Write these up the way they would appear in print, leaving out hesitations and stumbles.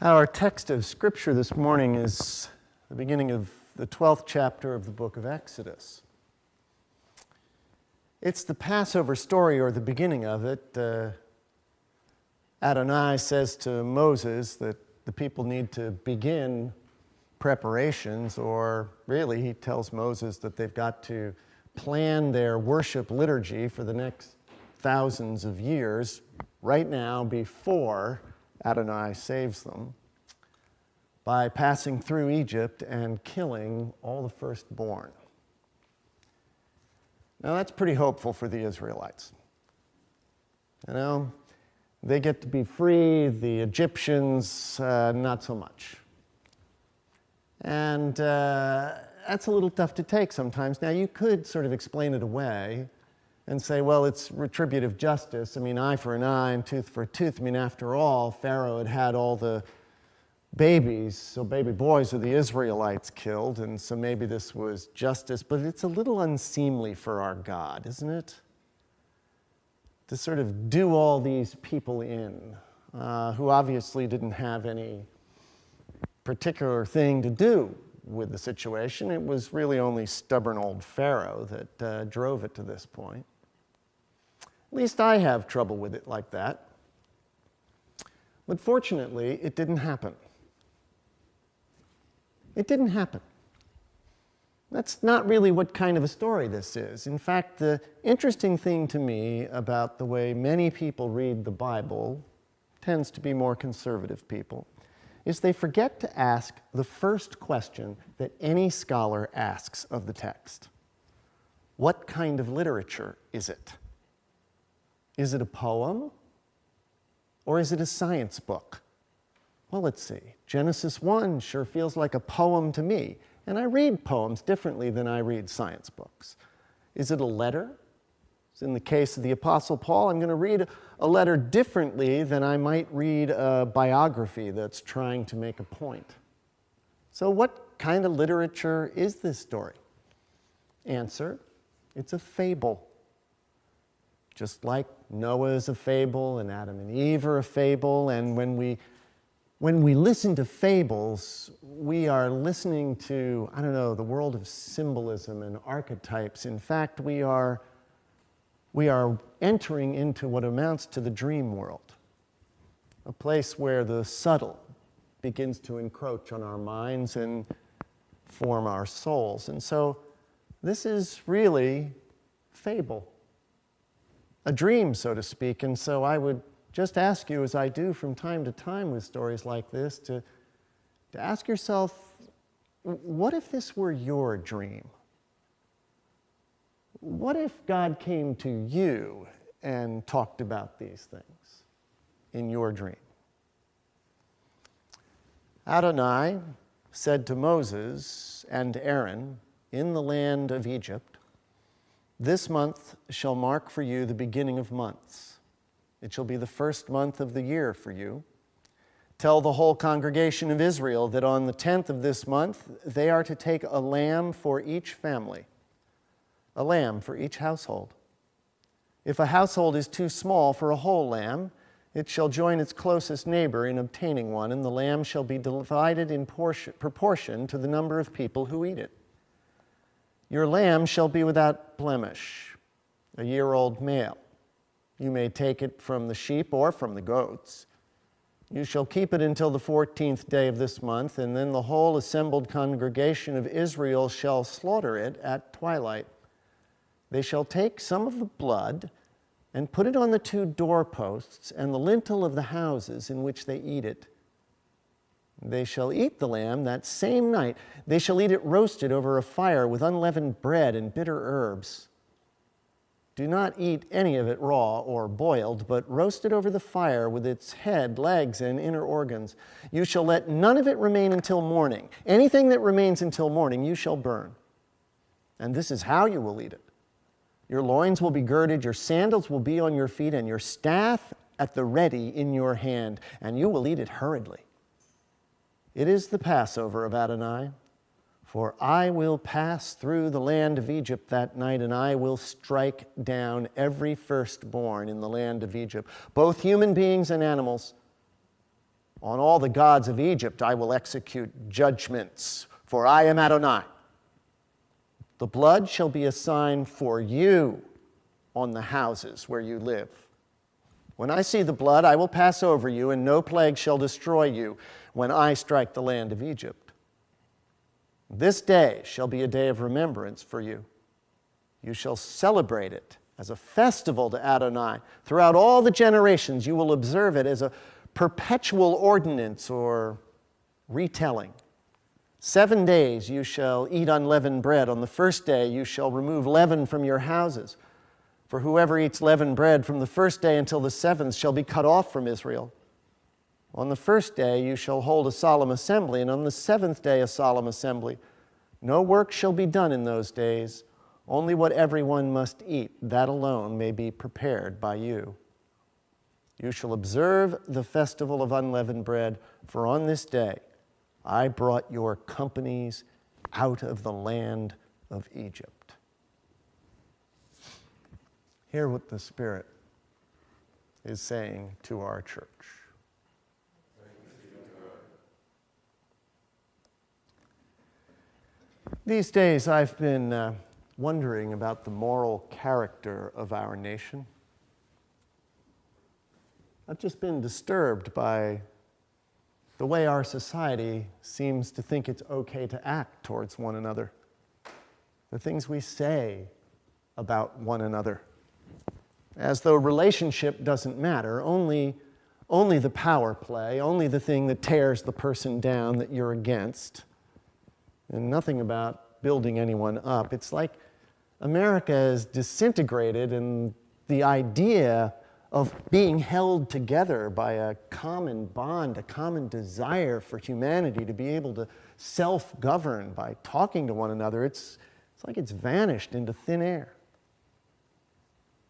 Our text of Scripture this morning is the beginning of the 12th chapter of the book of Exodus. It's the Passover story, or the beginning of it. Adonai says to Moses that the people need to begin preparations, or really he tells Moses that they've got to plan their worship liturgy for the next thousands of years right now before Adonai saves them by passing through Egypt and killing all the firstborn. Now that's pretty hopeful for the Israelites. You know, they get to be free, the Egyptians not so much. And that's a little tough to take sometimes. Now you could sort of explain it away and say, well, it's retributive justice. I mean, eye for an eye and tooth for a tooth. I mean, after all, Pharaoh had all the babies, so baby boys of the Israelites killed, and so maybe this was justice. But it's a little unseemly for our God, isn't it? To sort of do all these people in, who obviously didn't have any particular thing to do with the situation. It was really only stubborn old Pharaoh that drove it to this point. At least I have trouble with it like that. But fortunately, it didn't happen. It didn't happen. That's not really what kind of a story this is. In fact, the interesting thing to me about the way many people read the Bible, tends to be more conservative people, is they forget to ask the first question that any scholar asks of the text. What kind of literature is it? Is it a poem? Or is it a science book? Well, let's see. Genesis 1 sure feels like a poem to me. And I read poems differently than I read science books. Is it a letter? In the case of the Apostle Paul, I'm going to read a letter differently than I might read a biography that's trying to make a point. So what kind of literature is this story? Answer, it's a fable. Just like Noah is a fable and Adam and Eve are a fable, and when we listen to fables, we are listening to, the world of symbolism and archetypes. In fact, we are entering into what amounts to the dream world, a place where the subtle begins to encroach on our minds and form our souls. And so this is really fable, a dream, so to speak. And so I would just ask you, as I do from time to time with stories like this, to ask yourself, what if this were your dream? What if God came to you and talked about these things in your dream? Adonai said to Moses and Aaron in the land of Egypt, "This month shall mark for you the beginning of months. It shall be the first month of the year for you. Tell the whole congregation of Israel that on the 10th of this month they are to take a lamb for each family, a lamb for each household. If a household is too small for a whole lamb, it shall join its closest neighbor in obtaining one, and the lamb shall be divided in proportion to the number of people who eat it. Your lamb shall be without blemish, a year-old male. You may take it from the sheep or from the goats. You shall keep it until the 14th day of this month, and then the whole assembled congregation of Israel shall slaughter it at twilight. They shall take some of the blood and put it on the 2 doorposts and the lintel of the houses in which they eat it. They shall eat the lamb that same night. They shall eat it roasted over a fire with unleavened bread and bitter herbs. Do not eat any of it raw or boiled, but roast it over the fire with its head, legs, and inner organs. You shall let none of it remain until morning. Anything that remains until morning you shall burn. And this is how you will eat it. Your loins will be girded, your sandals will be on your feet, and your staff at the ready in your hand, and you will eat it hurriedly. It is the Passover of Adonai, for I will pass through the land of Egypt that night, and I will strike down every firstborn in the land of Egypt, both human beings and animals, On all the gods of Egypt I will execute judgments, for I am Adonai. The blood shall be a sign for you on the houses where you live. When I see the blood, I will pass over you, and no plague shall destroy you when I strike the land of Egypt. This day shall be a day of remembrance for you. You shall celebrate it as a festival to Adonai. Throughout all the generations, you will observe it as a perpetual ordinance or retelling. 7 days you shall eat unleavened bread. On the first day you shall remove leaven from your houses. For whoever eats leavened bread from the first day until the seventh shall be cut off from Israel. On the first day you shall hold a solemn assembly, and on the seventh day a solemn assembly. No work shall be done in those days. Only what everyone must eat, that alone may be prepared by you. You shall observe the festival of unleavened bread, for on this day I brought your companies out of the land of Egypt. Hear what the Spirit is saying to our church. These days I've been wondering about the moral character of our nation. I've just been disturbed by the way our society seems to think it's okay to act towards one another, the things we say about one another, as though relationship doesn't matter, only the power play, only the thing that tears the person down that you're against, and nothing about building anyone up. It's like America is disintegrated, and the idea of being held together by a common bond, a common desire for humanity to be able to self-govern by talking to one another, it's like it's vanished into thin air.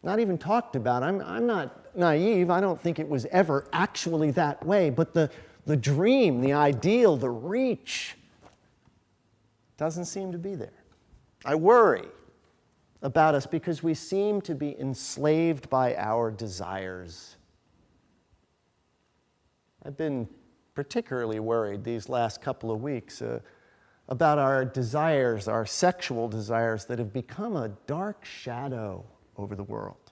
Not even talked about. I'm not naive. I don't think it was ever actually that way, but the dream, the ideal, the reach doesn't seem to be there. I worry about us because we seem to be enslaved by our desires. I've been particularly worried these last couple of weeks about our desires, our sexual desires that have become a dark shadow over the world.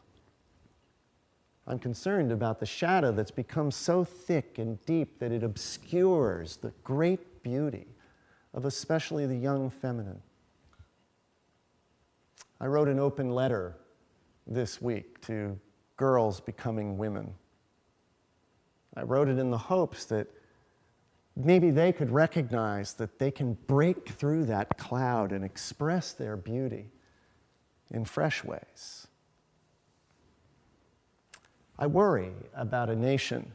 I'm concerned about the shadow that's become so thick and deep that it obscures the great beauty of especially the young feminine. I wrote an open letter this week to girls becoming women. I wrote it in the hopes that maybe they could recognize that they can break through that cloud and express their beauty in fresh ways. I worry about a nation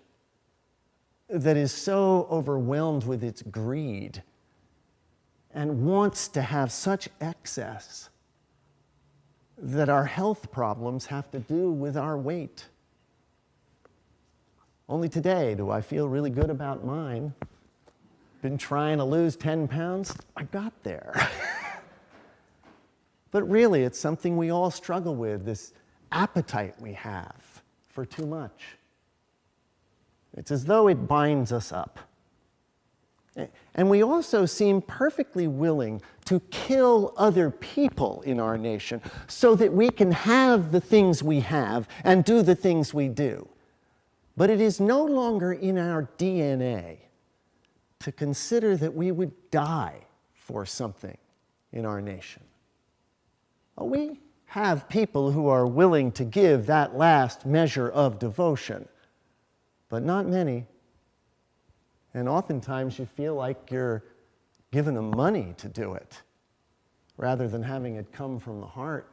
that is so overwhelmed with its greed and wants to have such excess that our health problems have to do with our weight. Only today do I feel really good about mine. Been trying to lose 10 pounds, I got there. But really, it's something we all struggle with, this appetite we have for too much. It's as though it binds us up. And we also seem perfectly willing to kill other people in our nation so that we can have the things we have and do the things we do. But it is no longer in our DNA to consider that we would die for something in our nation. We have people who are willing to give that last measure of devotion, but not many. And oftentimes you feel like you're giving them money to do it, rather than having it come from the heart.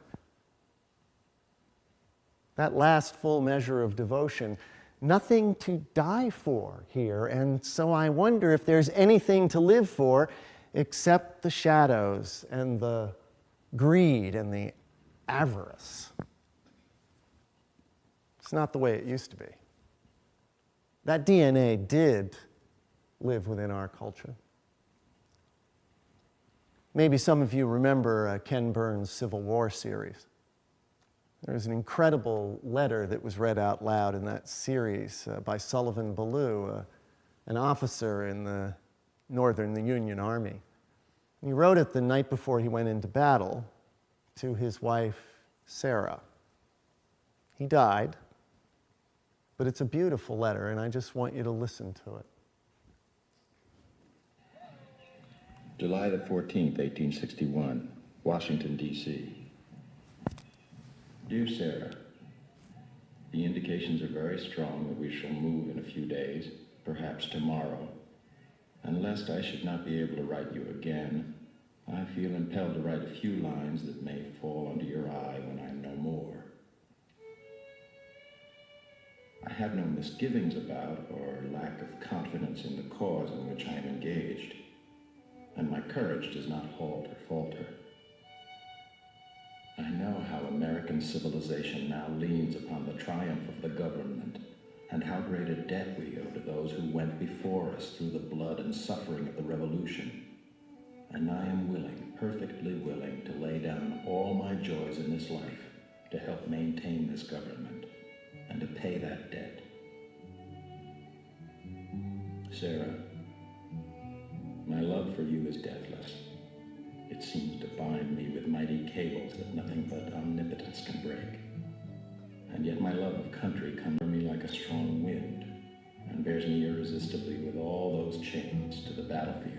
That last full measure of devotion, nothing to die for here, and so I wonder if there's anything to live for except the shadows and the greed and the avarice. It's not the way it used to be. That DNA did live within our culture. Maybe some of you remember Ken Burns' Civil War series. There was an incredible letter that was read out loud in that series by Sullivan Ballou, an officer in the Union Army. He wrote it the night before he went into battle to his wife, Sarah. He died, but it's a beautiful letter, and I just want you to listen to it. July the 14th, 1861, Washington, D.C. Dear Sarah, the indications are very strong that we shall move in a few days, perhaps tomorrow. And lest I should not be able to write you again, I feel impelled to write a few lines that may fall under your eye when I am no more. I have no misgivings about or lack of confidence in the cause in which I am engaged, and my courage does not halt or falter. I know how American civilization now leans upon the triumph of the government, and how great a debt we owe to those who went before us through the blood and suffering of the Revolution. And I am willing, perfectly willing, to lay down all my joys in this life to help maintain this government and to pay that debt. Sarah, my love for you is deathless. It seems to bind me with mighty cables that nothing but omnipotence can break. And yet my love of country comes from me like a strong wind and bears me irresistibly with all those chains to the battlefield.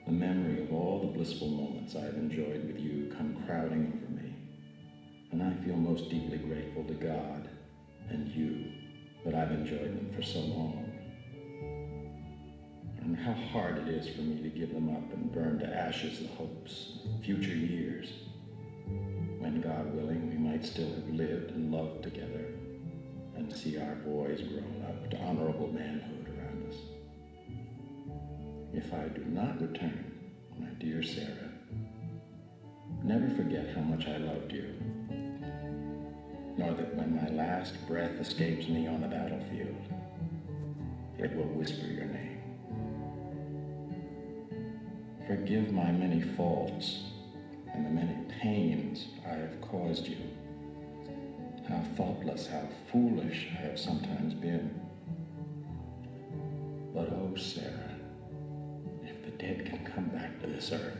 The memory of all the blissful moments I have enjoyed with you come crowding over me, and I feel most deeply grateful to God and you that I've enjoyed them for so long. And how hard it is for me to give them up and burn to ashes the hopes of future years, when, God willing, we might still have lived and loved together and see our boys grown up to honorable manhood around us. If I do not return, my dear Sarah, never forget how much I loved you, nor that when my last breath escapes me on the battlefield, it will whisper your name. Forgive my many faults and the many pains I have caused you. How thoughtless, how foolish I have sometimes been. But oh, Sarah, if the dead can come back to this earth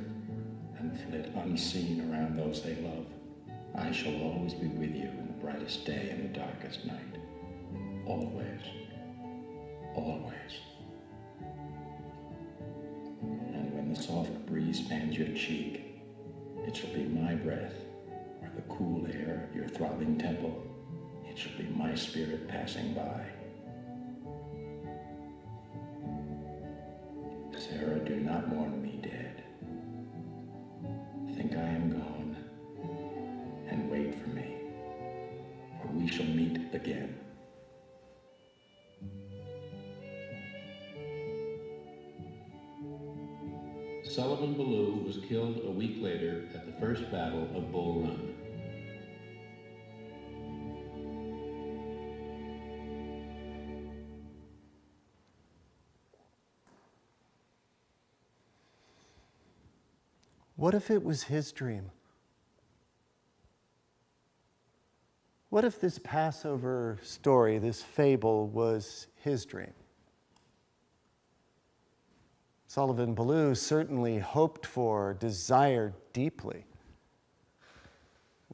and flit unseen around those they love, I shall always be with you in the brightest day and the darkest night. Always. Always. And when the soft breeze fans your cheek, it shall be my breath, or the cool air of your throbbing temple. It shall be my spirit passing by. Sarah, do not mourn me dead. Think I am gone, and wait for me, for we shall meet again. Sullivan Ballou was killed a week later at the First Battle of Bull Run. What if it was his dream? What if this Passover story, this fable, was his dream? Sullivan Ballou certainly hoped for, desired deeply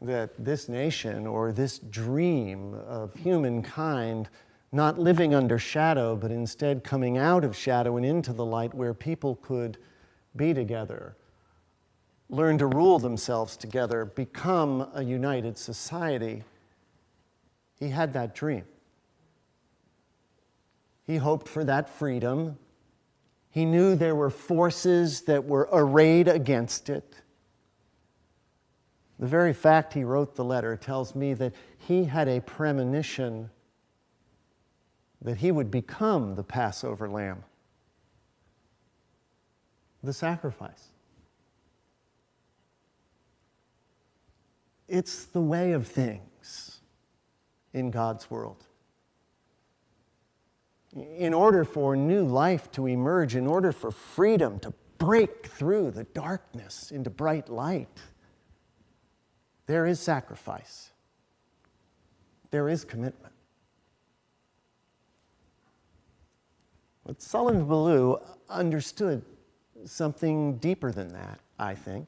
that this nation, or this dream of humankind, not living under shadow, but instead coming out of shadow and into the light, where people could be together, learn to rule themselves together, become a united society. He had that dream. He hoped for that freedom. He knew there were forces that were arrayed against it. The very fact he wrote the letter tells me that he had a premonition that he would become the Passover lamb, the sacrifice. It's the way of things in God's world. In order for new life to emerge, in order for freedom to break through the darkness into bright light, there is sacrifice. There is commitment. But Sullivan Ballou understood something deeper than that, I think.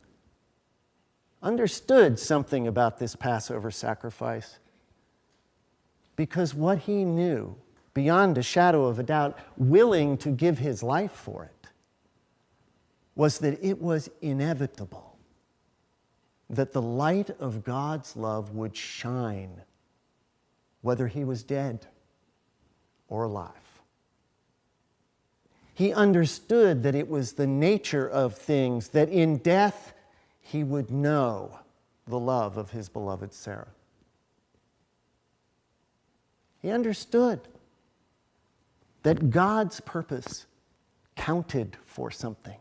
Understood something about this Passover sacrifice, because what he knew, beyond a shadow of a doubt, willing to give his life for it, was that it was inevitable that the light of God's love would shine, whether he was dead or alive. He understood that it was the nature of things that in death he would know the love of his beloved Sarah. He understood that God's purpose counted for something.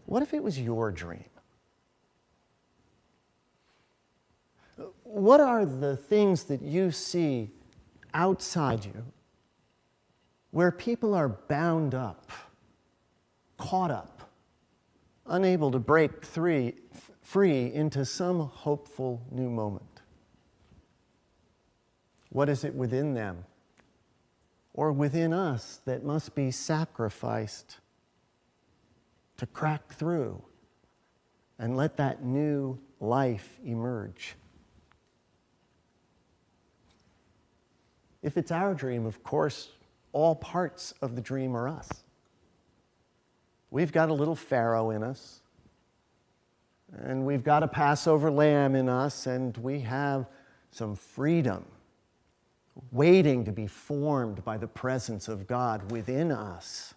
What if it was your dream? What are the things that you see outside you where people are bound up, caught up, unable to break free into some hopeful new moment? What is it within them or within us that must be sacrificed to crack through and let that new life emerge? If it's our dream, of course, all parts of the dream are us. We've got a little Pharaoh in us, and we've got a Passover lamb in us, and we have some freedom waiting to be formed by the presence of God within us.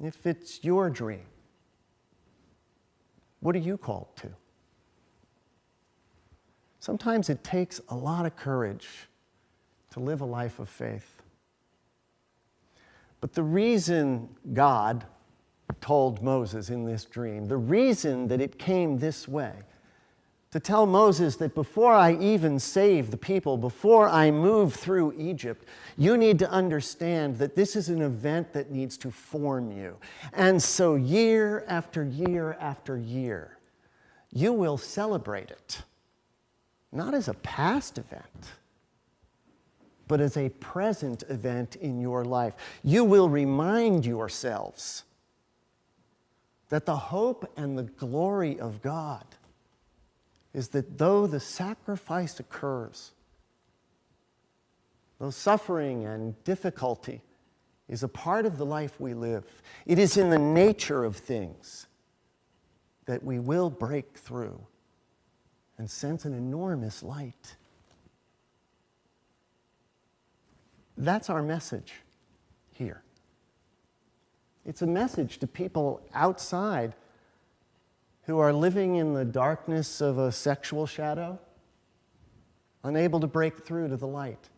If it's your dream, what are you called to? Sometimes it takes a lot of courage to live a life of faith. But the reason God told Moses in this dream, the reason that it came this way, to tell Moses that before I even save the people, before I move through Egypt, you need to understand that this is an event that needs to form you. And so year after year after year, you will celebrate it, not as a past event, but as a present event in your life. You will remind yourselves that the hope and the glory of God is that though the sacrifice occurs, though suffering and difficulty is a part of the life we live, it is in the nature of things that we will break through and sense an enormous light. That's our message here. It's a message to people outside who are living in the darkness of a sexual shadow, unable to break through to the light.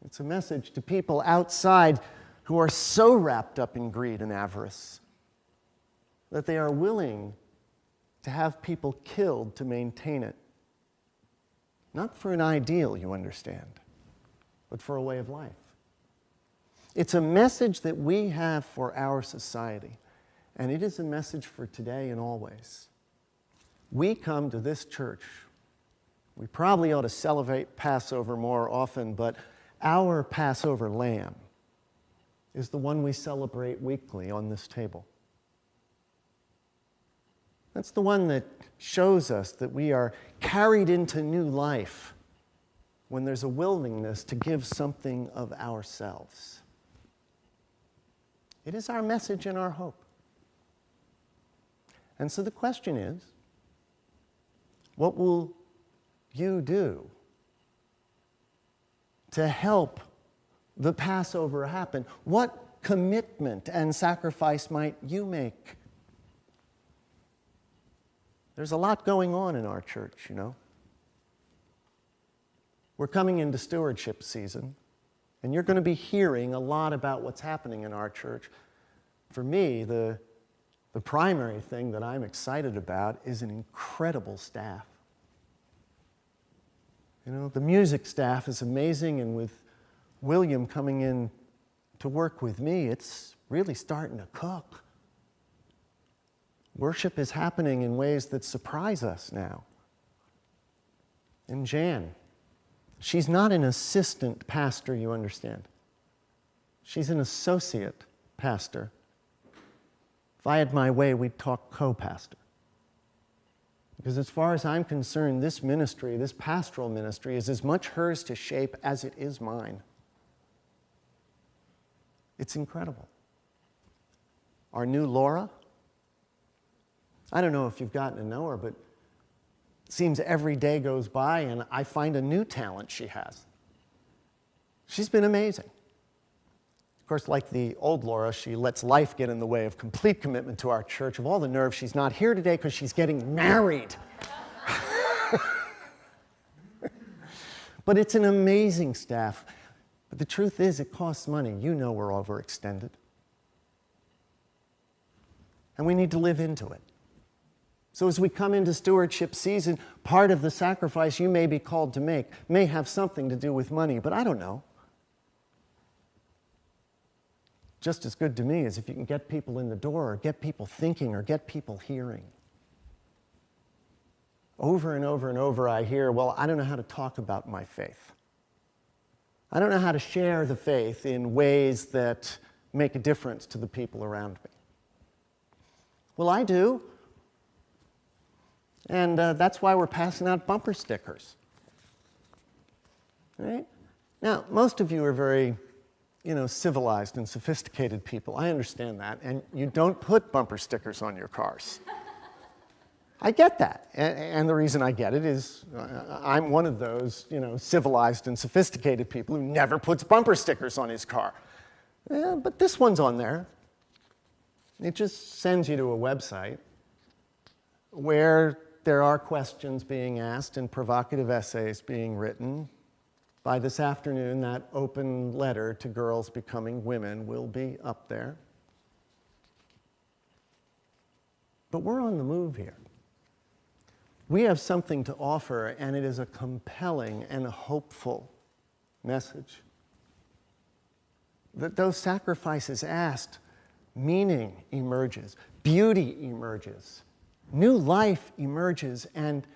It's a message to people outside who are so wrapped up in greed and avarice that they are willing to have people killed to maintain it. Not for an ideal, you understand, but for a way of life. It's a message that we have for our society, and it is a message for today and always. We come to this church. We probably ought to celebrate Passover more often, but our Passover lamb is the one we celebrate weekly on this table. That's the one that shows us that we are carried into new life when there's a willingness to give something of ourselves. It is our message and our hope. And so the question is, what will you do to help the Passover happen? What commitment and sacrifice might you make? There's a lot going on in our church, you know. We're coming into stewardship season, and you're going to be hearing a lot about what's happening in our church. For me, the primary thing that I'm excited about is an incredible staff. You know, the music staff is amazing, and with William coming in to work with me, it's really starting to cook. Worship is happening in ways that surprise us now. And Jan She's not an assistant pastor, you understand. She's an associate pastor. If I had my way, we'd talk co-pastor. Because as far as I'm concerned, this ministry, this pastoral ministry, is as much hers to shape as it is mine. It's incredible. Our new Laura, I don't know if you've gotten to know her, but it seems every day goes by and I find a new talent she has. She's been amazing. Of course, like the old Laura, she lets life get in the way of complete commitment to our church. Of all the nerve, she's not here today because she's getting married. But it's an amazing staff. But the truth is, it costs money. You know we're overextended. And we need to live into it. So as we come into stewardship season, part of the sacrifice you may be called to make may have something to do with money, but I don't know. Just as good to me as if you can get people in the door or get people thinking or get people hearing. Over and over and over I hear, well, I don't know how to talk about my faith. I don't know how to share the faith in ways that make a difference to the people around me. Well, I do. And that's why we're passing out bumper stickers. Right? Now, most of you are very, civilized and sophisticated people. I understand that. And you don't put bumper stickers on your cars. I get that. And the reason I get it is I'm one of those, civilized and sophisticated people who never puts bumper stickers on his car. Yeah, but this one's on there. It just sends you to a website where there are questions being asked and provocative essays being written. By this afternoon, that open letter to girls becoming women will be up there. But we're on the move here. We have something to offer, and it is a compelling and a hopeful message. That those sacrifices asked, meaning emerges, beauty emerges, new life emerges, and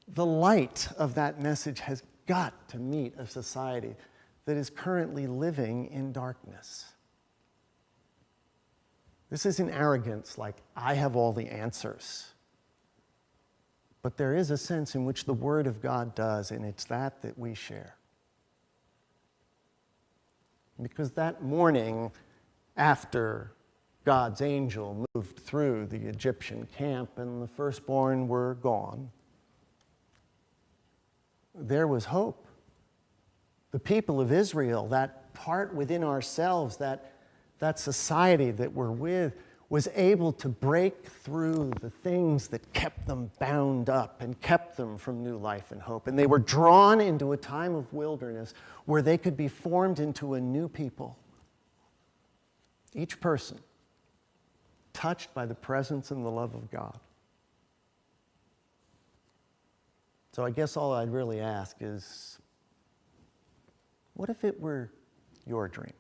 the light of that message has got to meet a society that is currently living in darkness. This isn't arrogance like, I have all the answers. But there is a sense in which the Word of God does, and it's that we share. Because that morning, after God's angel moved through the Egyptian camp and the firstborn were gone, there was hope. The people of Israel, that part within ourselves, that society that we're with, was able to break through the things that kept them bound up and kept them from new life and hope. And they were drawn into a time of wilderness where they could be formed into a new people. Each person touched by the presence and the love of God. So I guess all I'd really ask is, what if it were your dream?